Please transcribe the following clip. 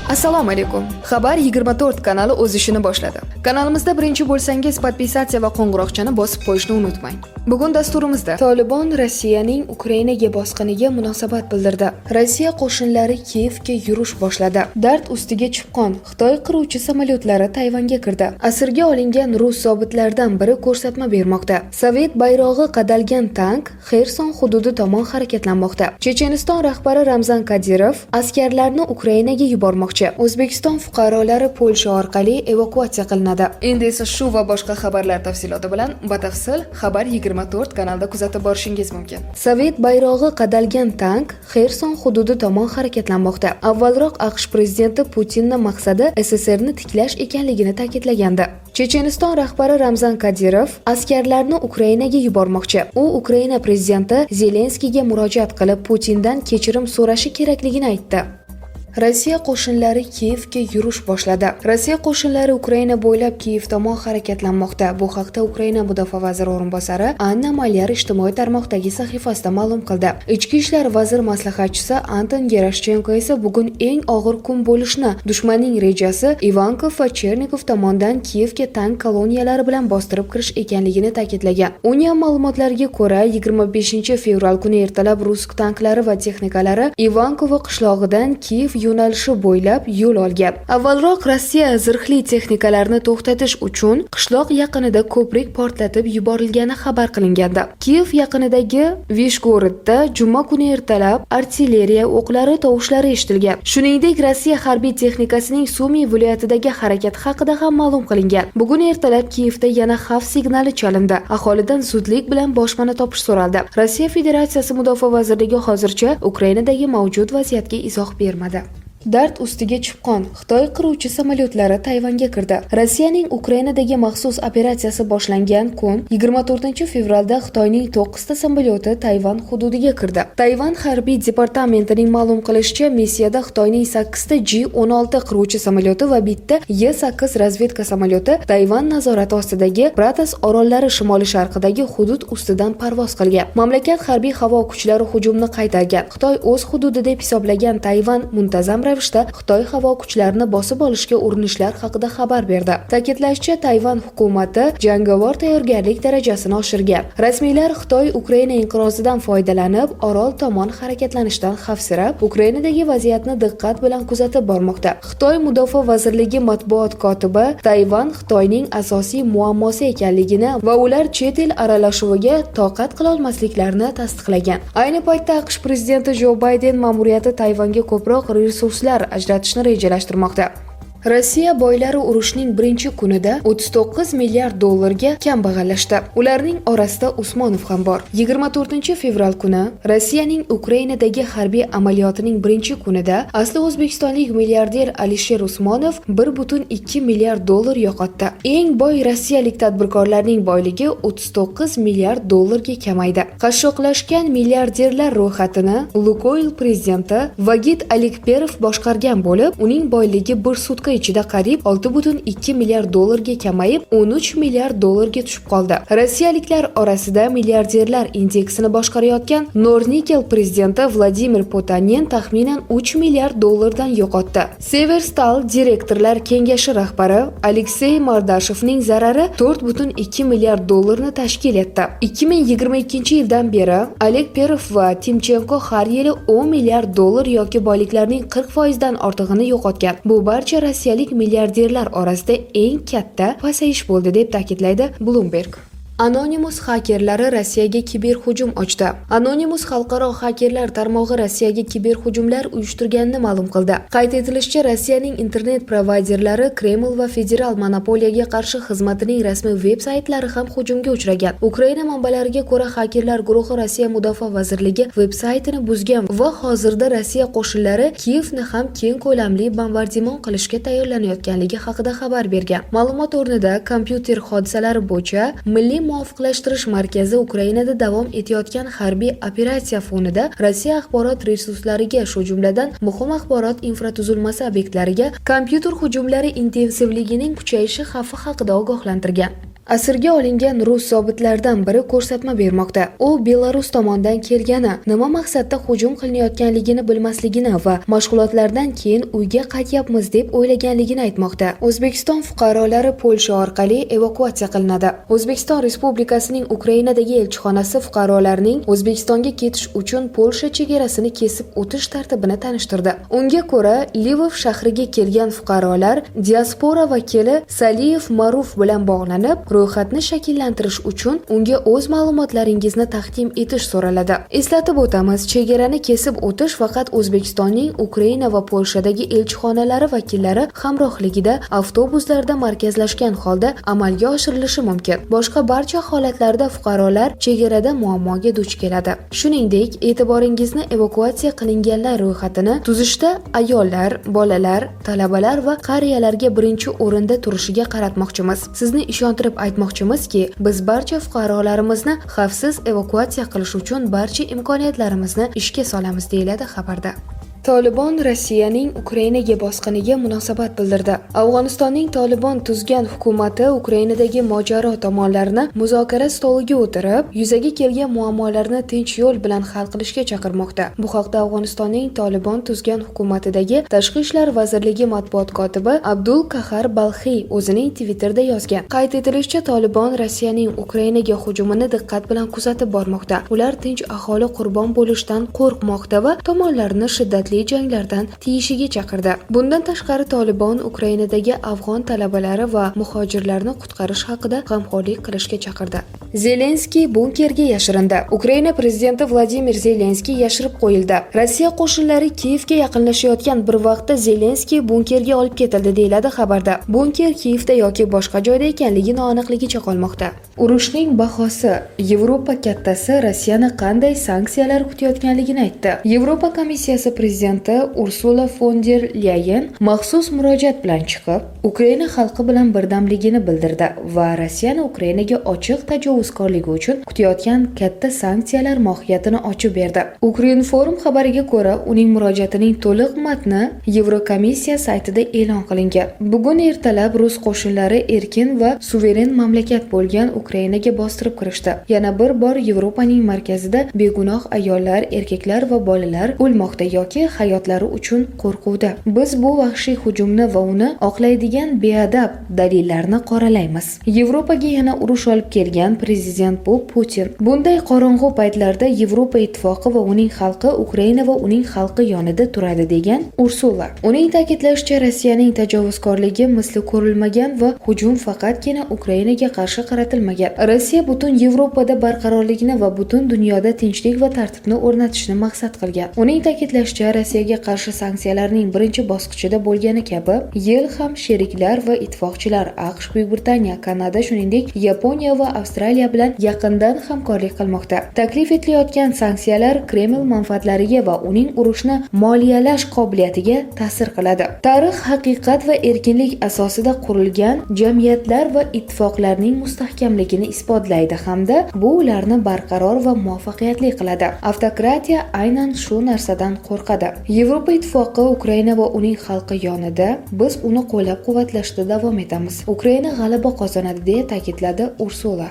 Assalomu alaykum. Xabar 24 kanali o'z ishini boshladi. Kanalimizda birinchi bo'lsangiz, podpisatsiya va qo'ng'iroqchani bosib qo'yishni unutmang. Bugun dasturimizda Tolibon Rossiyaning Ukrainaga bosqiniga munosabat bildirdi. Rossiya qo'shinlari Kiyevga yurish boshladi. Dard ustiga chipqon Xitoy qiruvchi samolyotlari Tayvanga kirdi. Asirga olingan rus zobitlaridan biri ko'rsatma bermoqda. Sovet bayrog'i qadalgan tank Xerson hududi tomon harakatlanmoqda. Checheniston rahbari Ramzan Kadyrov askarlarni Ukrainaga yubormoqda. O'zbekiston fuqarolari Polsha orqali evakuatsiya qilinadi. Endi esa shu va boshqa xabarlar tafsiloti bilan batafsil Xabar 24 kanalida kuzatib borishingiz mumkin. Sovet bayrog'i qadalgan tank Xerson hududi tomon harakatlanmoqda. Avvalroq AQSh prezidenti Putinning maqsadi SSRni tiklash ekanligini ta'kidlagandi. Checheniston rahbari Ramzan Kadyrov askarlarni Ukrainaga yubormoqchi. U Ukraina prezidenti Zelenskiyga murojaat qilib Putindan kechirim so'rashi kerakligini aytdi. Rossiya qo'shinlari Kiyevga yurish boshladi. Rossiya qo'shinlari Ukraina bo'ylab Kiyev tomon harakatlanmoqda. Bu haqda Ukraina mudofaa vaziri o'rinbosari Anna Malyar ijtimoiy tarmoqdagi sahifasida ma'lum qildi. Ichki ishlar vazir maslahatchisi Anton Gerashchenko esa bugun eng og'ir kun bo'lishni, dushmanning rejasi Ivankov va Chernikov tomonidan Kiyevga tank koloniyalari bilan bostirib kirish ekanligini ta'kidlagan. Uning ma'lumotlariga ko'ra, 25 fevral kuni ertalab rus tanklari va texnikalari Ivankovo qishlog'idan Kiyev yo'nalishi bo'ylab yo'l olgan. Avvalroq Rossiya zirhli texnikalarni to'xtatish uchun qishloq yaqinida ko'prik portlatib yuborilgani xabar qilingandi. Kiyev yaqinidagi Vishgorodda juma kuni ertalab artilleriya o'qlari tovushlari eshitilgan. Shuningdek, Rossiya harbiy texnikasining Sumi viloyatidagi harakati haqida ham ma'lum qilingan. Bugun ertalab Kiyevda yana xavf signali chalindi. Aholidan zudlik bilan boshpana topish so'raldi. Rossiya Federatsiyasi Mudofaa vazirligi hozircha Ukrainadagi mavjud vaziyatga izoh bermadi. Dard ustiga chipqon Xitoy qiruvchi samolyotlari Tayvanga kirdi. Rossiyaning Ukrainadagi maxsus operatsiyasi boshlangan kun 24 fevralda Xitoyning 9 ta samolyoti Tayvan hududiga kirdi. Tayvan harbiy departamentining ma'lum qilishicha, missiyada Xitoyning 8 ta J-16 qiruvchi samolyoti va bitta Y-8 razvedka samolyoti Tayvan nazorati ostidagi Pratas orollari shimoli-sharqidagi hudud ustidan parvoz qilgan. Mamlakat harbiy havo kuchlari hujumni qaytargan. Xitoy o'z hududi deb hisoblagan Tayvan muntazam Xitoy havo kuchlarini bosib olishga urinishlar haqida xabar berdi. Ta'kidlanishicha, Tayvan hukumati jangovar tayyorgarlik darajasini oshirgan. Rasmiylar Xitoy Ukraina inqirozidan foydalanib, orol tomon harakatlanishdan xavfsirab, Ukrainadagi vaziyatni diqqat bilan kuzatib bormoqda. Xitoy Mudofaa vazirligi matbuot kotibi Tayvan Xitoyning asosiy muammosi ekanligini va ular chet el aralashuviga toqat qila olmasliklarini tasdiqlagan. Ayni paytda AQSh prezidenti Jo Bayden ma'muriyati Tayvanga ko'proq resurslar ajratishni rejalashtirmoqda. Rossiya boylari urushning birinchi kunida 39 milliard dollarga kambag'allashdi. Ularning orasida Usmonov ham bor. 24 fevral kuni Rossiyaning Ukrainadagi harbiy amaliyotining birinchi kunida asli o'zbekistonlik milliarder Alisher Usmonov 1,2 milliard dollar yo'qotdi. Eng boy rossiyalik tadbirkorlarning boyligi 39 milliard dollarga kamaydi. Qashshoqlashgan milliarderlar ro'yxatini Lukoil prezidenti Vagit Alikperov boshqargan bo'lib, uning boyligi bir sutka ichida qariyb 6,2 milliard dollarga kamayib 13 milliard dollarga tushib qoldi. Rossiyaliklar orasida milliarderlar indeksini boshqarayotgan Nornikel prezidenti Vladimir Potanin taxminan 3 milliard dollardan yo'qotdi. Severstal direktorlar kengashi rahbari Aleksey Mordashevning zarari 4,2 milliard dollarni tashkil etdi. 2022-yildan beri Oleg Perov va Timchenko har yili 10 milliard dollar yoki boyliklarning 40% dan ortig'ini yo'qotgan. Bu barcha rossiyalik milliarderlar orasida eng katta pasayish bo'ldi deb ta'kidlaydi Bloomberg. Anonymous xakerlari Rossiyaga kiberhujum ochdi. Anonymous xalqaro xakerlar tarmog'i Rossiyaga kiberhujumlar uyushtirganini ma'lum qildi. Qayd etilishicha, Rossiyaning internet provayderlari Kreml va Federal monopoliyaga qarshi xizmatining rasmiy veb-saytlari ham hujumga uchragan. Ukraina manbalariga ko'ra, xakerlar guruhi Rossiya Mudofaa vazirligi veb-saytini buzgan va hozirda Rossiya qo'shinlari Kiyevni ham keng ko'lamli bombardimon qilishga tayyorlanayotganligi haqida xabar bergan. Ma'lumot o'rnida kompyuter hodisalari bo'yicha milliy muvofiqlashtirish markazi Ukrainada davom etayotgan harbiy operatsiya fonida Rossiya axborot resurslariga, shu jumladan muhim axborot infratuzilmasi obyektlariga kompyuter hujumlari intensivligining kuchayishi xavfi haqida ogohlantirgan. Asirga olingan rus zobitlardan biri ko'rsatma bermoqda. U Belarus tomonidan kelgani, nima maqsadda hujum qilinayotganligini bilmasligini va mashg'ulotlardan keyin uyga qaytyapmiz deb o'ylaganligini aytmoqda. O'zbekiston fuqarolari Polsha orqali evakuatsiya qilinadi. O'zbekiston Respublikasining Ukrainadagi elchixonasi fuqarolarning O'zbekistonga ketish uchun Polsha chegarasini kesib o'tish tartibini tanishtirdi. Unga ko'ra, Lvov shahriga kelgan fuqarolar diaspora vakili Saliyev Maruf bilan bog'lanib, ro'yxatni shakllantirish uchun unga o'z ma'lumotlaringizni taqdim etish so'raladi. Eslatib o'tamiz, chegarani kesib o'tish faqat O'zbekistonning Ukraina va Polshadagi elchixonalari vakillari hamrohligida avtobuslarda markazlashgan holda amalga oshirilishi mumkin. Boshqa barcha holatlarda fuqarolar chegarada muammoga duch keladi. Shuningdek, e'tiboringizni evakuatsiya qilinganlar ro'yxatini tuzishda ayollar, bolalar, talabalar va qariyalarga birinchi o'rinda turishiga qaratmoqchimiz. Sizni ishontirib aytmoqchimizki, biz barcha fuqarolarimizni xavfsiz evakuatsiya qilish uchun barcha imkoniyatlarimizni ishga solamiz, deyiladi xabarda. Tolibon Rossiyaning Ukrainaga bosqiniga munosabat bildirdi. Afg'onistonning Tolibon tuzgan hukumati Ukrainadagi mojaro tomonlarini muzokara stoliga o'tirib, yuzaga kelgan muammolarni tinch yo'l bilan hal qilishga chaqirmoqda. Bu haqda Afg'onistonning Tolibon tuzgan hukumatidagi Tashqi ishlar vazirligi matbuot kotibi Abdul Qahar Balxiy o'zining Twitterda yozgan. Qayd etilishicha, Tolibon Rossiyaning Ukrainaga hujumini diqqat bilan kuzatib bormoqda. Ular tinch aholi qurbon bo'lishdan qo'rqmoqda va tomonlarni shiddatli janglardan tiyishiga chaqirdi. Bundan tashqari Tolibon Ukrainadagi afg'on talabalari va muhojirlarni qutqarish haqida g'amxo'rlik qilishga chaqirdi. Zelenskiy bunkerga yashirindi. Ukraina prezidenti Vladimir Zelenskiy yashirib qo'yildi. Rossiya qo'shinlari Kiyevga yaqinlashayotgan bir vaqtda Zelenskiy bunkerga olib ketildi, deyiladi xabarda. Bunker Kiyevda yoki boshqa joyda ekanligi noaniqligicha qolmoqda. Urushning bahosi: Yevropa kattasi Rossiyani qanday sanksiyalar kutayotganligini aytdi. Yevropa komissiyasi prezidenti Ursula von der Leyen maxsus murojaat bilan chiqib, Ukraina xalqi bilan birdamligini bildirdi va Rossiyani Ukrainaga ochiq tajovuzkorligi uchun kutayotgan katta sanksiyalar mohiyatini ochib berdi. Ukrinform xabariga ko'ra, uning murojaatining to'liq matni Yevrokomissiya saytida e'lon qilingan. Bugun ertalab rus qo'shinlari erkin va suveren mamlakat bo'lgan Ukrainaga bostirib kirishdi. Yana bir bor Yevropaning markazida begunoh ayollar, erkaklar va bolalar o'lmoqda yoki hayotlari uchun qo'rquvda. Biz bu vahshiy hujumni va uni oqlaydigan beadab dalillarni qoralaymiz. Yevropaga yana urush olib kelgan prezident bu Putin. Bunday qorong'u paytlarda Yevropa ittifoqi va uning xalqi Ukraina va uning xalqi yonida turadi, degan Ursula. Uning ta'kidlashicha, Rossiyaning tajovuzkorligi misli ko'rilmagan va hujum faqatgina Ukrainaga qarshi qaratilmagan. Rossiya butun Yevropada barqarorlikni va butun dunyoda tinchlik va tartibni o'rnatishni maqsad qilgan. Uning ta'kidlashicha, Rossiyaga qarshi sanksiyalarning birinchi bosqichida bo'lgani kabi, yil ham sheriklar va ittifoqchilar AQSh, Buyuk Britaniya, Kanada, shuningdek Yaponiya va Avstraliya bilan yaqindan hamkorlik qilmoqda. Taklif etilayotgan sanksiyalar Kreml manfaatlariga va uning urushni moliyalash qobiliyatiga ta'sir qiladi. Tarix haqiqat va erkinlik asosida qurilgan jamiyatlar va ittifoqlarning mustahkamligini isbotlaydi hamda bu ularni barqaror va muvaffaqiyatli qiladi. Avtokratiya aynan shu narsadan qo'rqadi. Yevropa ittifoqi Ukraina va uning xalqi yonida, biz uni qo'llab-quvvatlashda davom etamiz. Ukraina g'alaba qozonadi, deya ta'kidladi Ursula.